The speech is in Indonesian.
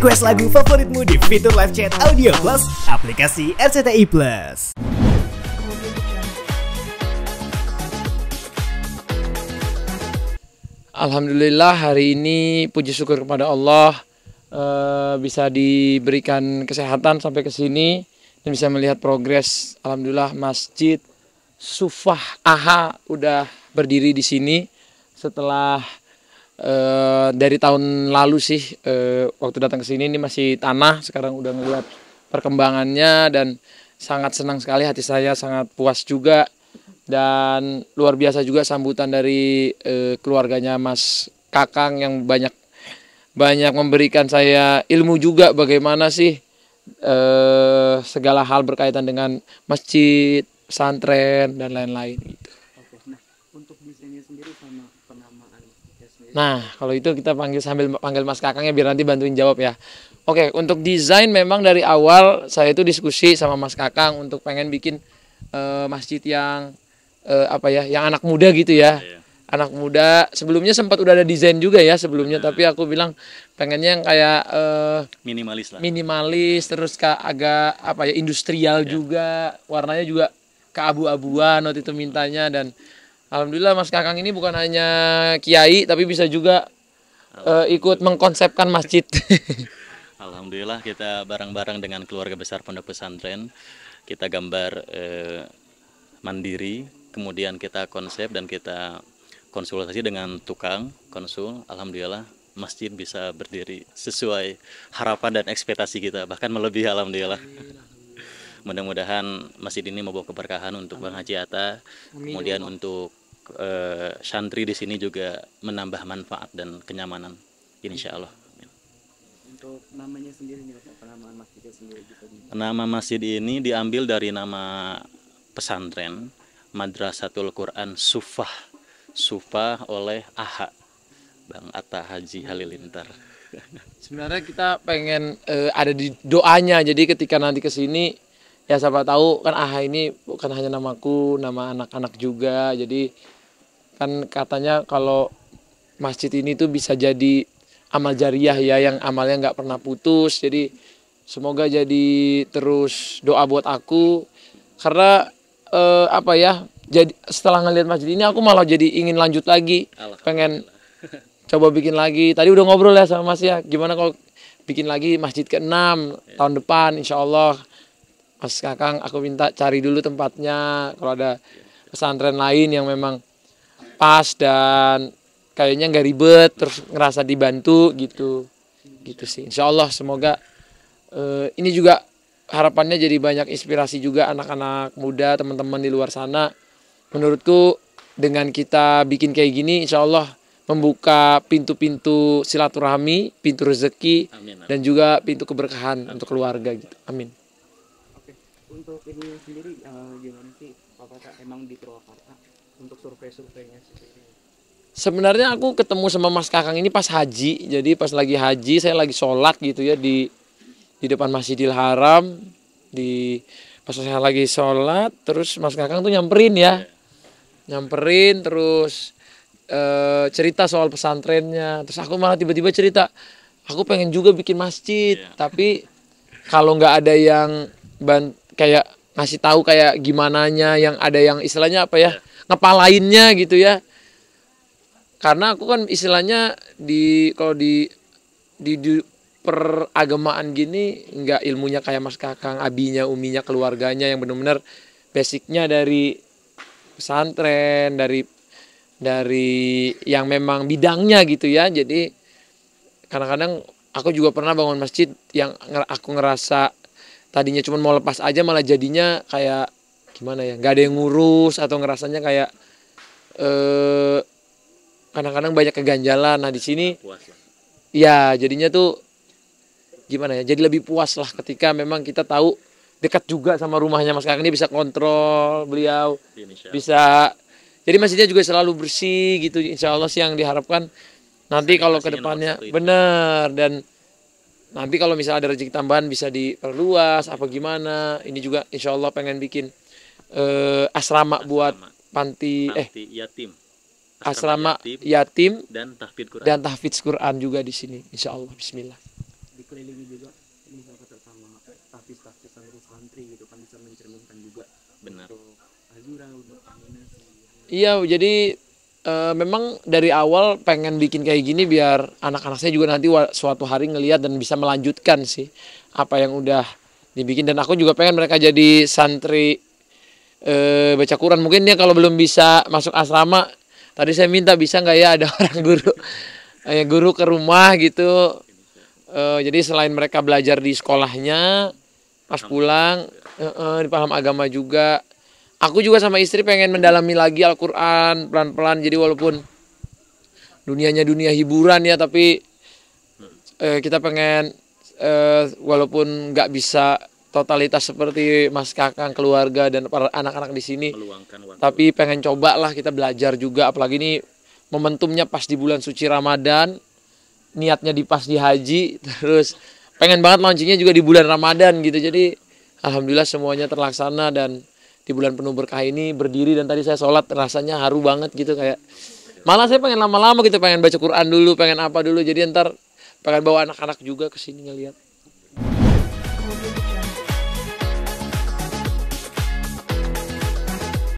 Request lagu favoritmu di fitur live chat Audio Plus aplikasi RCTI Plus. Alhamdulillah hari ini puji syukur kepada Allah bisa diberikan kesehatan sampai ke sini dan bisa melihat progres. Alhamdulillah Masjid Sufah AHA udah berdiri di sini setelah dari tahun lalu sih waktu datang ke sini ini masih tanah, sekarang udah ngeliat perkembangannya dan sangat senang sekali, hati saya sangat puas juga. Dan luar biasa juga sambutan dari keluarganya Mas Kakang yang banyak memberikan saya ilmu juga bagaimana sih segala hal berkaitan dengan masjid, pesantren dan lain-lain gitu. Oke, nah untuk desainnya sendiri sama penamaan masjidnya sendiri. Nah, kalau itu kita sambil panggil Mas Kakangnya biar nanti bantuin jawab ya. Oke, untuk desain memang dari awal saya itu diskusi sama Mas Kakang untuk pengen bikin masjid yang yang anak muda gitu ya. Anak muda, sebelumnya sempat udah ada desain juga ya sebelumnya, tapi aku bilang pengennya yang kayak minimalis lah. Minimalis, terus agak industrial juga, warnanya juga keabu-abuan waktu itu mintanya. Dan alhamdulillah Mas Kakang ini bukan hanya kiai tapi bisa juga ikut mengkonsepkan masjid. Alhamdulillah kita bareng-bareng dengan keluarga besar Pondok Pesantren, kita gambar mandiri, kemudian kita konsep dan kita konsultasi dengan tukang konsul. Alhamdulillah masjid bisa berdiri sesuai harapan dan ekspektasi kita, bahkan melebihi. Alhamdulillah. Mudah-mudahan masjid ini membawa keberkahan untuk Bang Haji Atta, kemudian untuk santri di sini juga menambah manfaat dan kenyamanan, insya Allah. Untuk namanya sendiri nih, penamaan masjidnya sendiri bisa Nama masjid ini diambil dari nama pesantren Madrasatul Quran Sufah oleh AHA, Bang Atta Haji Halilintar. Sebenarnya kita pengen ada di doanya, jadi ketika nanti ke sini ya siapa tahu kan AHA ini bukan hanya namaku, nama anak-anak juga. Jadi kan katanya kalau masjid ini tuh bisa jadi amal jariah ya, yang amalnya nggak pernah putus. Jadi semoga jadi terus doa buat aku, karena jadi setelah ngelihat masjid ini aku malah jadi ingin lanjut lagi, pengen coba bikin lagi. Tadi udah ngobrol ya sama Mas ya, gimana kalau bikin lagi masjid ke-6 tahun depan insya Allah. Mas Kakang aku minta cari dulu tempatnya, kalau ada pesantren lain yang memang pas dan kayaknya nggak ribet terus ngerasa dibantu gitu sih. Insya Allah semoga ini juga harapannya jadi banyak inspirasi juga anak-anak muda, teman-teman di luar sana. Menurutku dengan kita bikin kayak gini insya Allah membuka pintu-pintu silaturahmi, pintu rezeki, amin. Dan juga pintu keberkahan, amin, untuk keluarga gitu. Amin. Oke, untuk ini sendiri gimana sih, apakah emang di Purwakarta untuk survei-surveinya seperti ini? Sebenarnya aku ketemu sama Mas Kakang ini pas haji. Jadi pas lagi haji saya lagi sholat gitu ya di depan Masjidil Haram. Pas saya lagi sholat terus Mas Kakang tuh nyamperin terus cerita soal pesantrennya. Terus aku malah tiba-tiba cerita aku pengen juga bikin masjid, tapi kalau nggak ada yang kayak ngasih tahu kayak gimananya, yang ada yang istilahnya ngepalainnya gitu ya. Karena aku kan istilahnya kalau di peragamaan gini nggak ilmunya kayak Mas Kakang, abinya, uminya, keluarganya yang benar-benar basicnya dari pesantren, dari yang memang bidangnya gitu ya. Jadi kadang-kadang aku juga pernah bangun masjid yang aku ngerasa tadinya cuma mau lepas aja malah jadinya kayak gimana ya, nggak ada yang ngurus atau ngerasanya kayak kadang-kadang banyak keganjalan. Nah di sini ya jadinya tuh gimana ya, jadi lebih puas lah ketika memang kita tahu dekat juga sama rumahnya Mas Kakang, ini bisa kontrol beliau, bisa jadi masjidnya juga selalu bersih gitu. Insya Allah sih yang diharapkan nanti kalau ke depannya bener, dan nanti kalau misalnya ada rezeki tambahan bisa diperluas apa gimana. Ini juga insya Allah pengen bikin asrama buat panti yatim, asrama yatim dan tahfidz Quran. Dan tahfidz Quran juga di sini insya Allah. Bismillah. kelilingi juga ini kata sama stafis-stafis santri gitu kan, bisa mencerminkan juga Benar. untuk ajuran untuk kombinasi. Iya, jadi memang dari awal pengen bikin kayak gini biar anak-anak saya juga nanti suatu hari ngelihat dan bisa melanjutkan sih apa yang udah dibikin, dan aku juga pengen mereka jadi santri baca Quran. Mungkin dia kalau belum bisa masuk asrama, tadi saya minta bisa nggak ya ada orang guru ke rumah gitu. Jadi selain mereka belajar di sekolahnya, pas pulang dipaham agama juga. Aku juga sama istri pengen mendalami lagi Al-Quran pelan-pelan. Jadi walaupun dunianya dunia hiburan ya, tapi kita pengen walaupun nggak bisa totalitas seperti Mas Kakang, keluarga dan para anak-anak di sini, Meluangkan waktu. tapi pengen coba lah kita belajar juga. Apalagi ini momentumnya pas di bulan suci Ramadan, niatnya pas di haji, terus pengen banget launchingnya juga di bulan Ramadan gitu. Jadi alhamdulillah semuanya terlaksana, dan di bulan penuh berkah ini berdiri, dan tadi saya sholat rasanya haru banget gitu, kayak malah saya pengen lama-lama gitu, pengen baca Quran dulu, pengen apa dulu, jadi ntar pengen bawa anak-anak juga ke sini ngeliat.